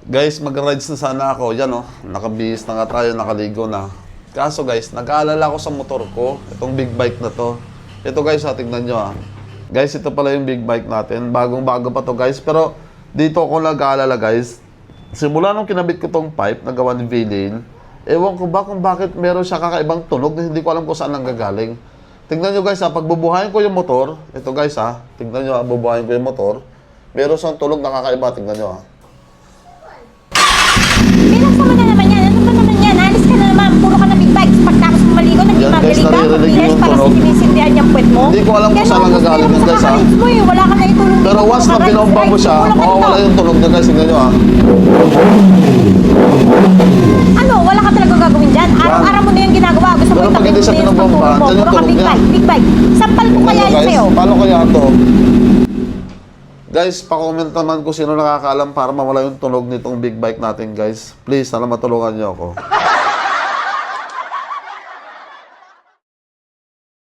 Guys, mag-rides na sana ako. Yan oh, nakabihis na nga tayo, nakaligo na. Kaso guys, nag-aalala ko sa motor ko, itong big bike na to. Ito guys, tignan nyo ah. Guys, ito pala yung big bike natin. Bagong-bago pa to guys. Pero dito ako nag-aalala guys. Simula nung kinabit ko tong pipe na gawa ni Valine, ewan ko ba kung bakit meron siya kakaibang tunog na hindi ko alam kung saan nanggagaling. Tingnan nyo guys ha, pag bubuhayin ko yung motor, ito guys ha, tingnan nyo ha, bubuhayin ko yung motor, meron siyang tunog na kakaiba, tingnan nyo ha. Binaksa mo na naman yan. Ano ba naman yan? Alis ka na naman. Puro ka na big bikes. Pagtapos mo maligo, nagmamali ka. Pagbilis para sa sinisindihan yung puwet mo. Hindi ko alam kung saan nanggagaling yun guys ha. Wala ka na itulong. Pero once na binomba mo siya, mawawala yung tunog niya guys, tingnan nyo ha. Ano? Wala ka talaga gagawin dyan? Araw-araw mo na yung ginagawa. Gusto mo Pero pag hindi siya binobomba, dyan yung puro ka tunog big niya. bike. Big bike. Sampal ko kaya yun sa'yo. Paano kaya ito? Guys, pa-comment naman kung sino nakakaalam para mawala yung tunog nitong big bike natin guys. Please, sana matulungan niyo ako.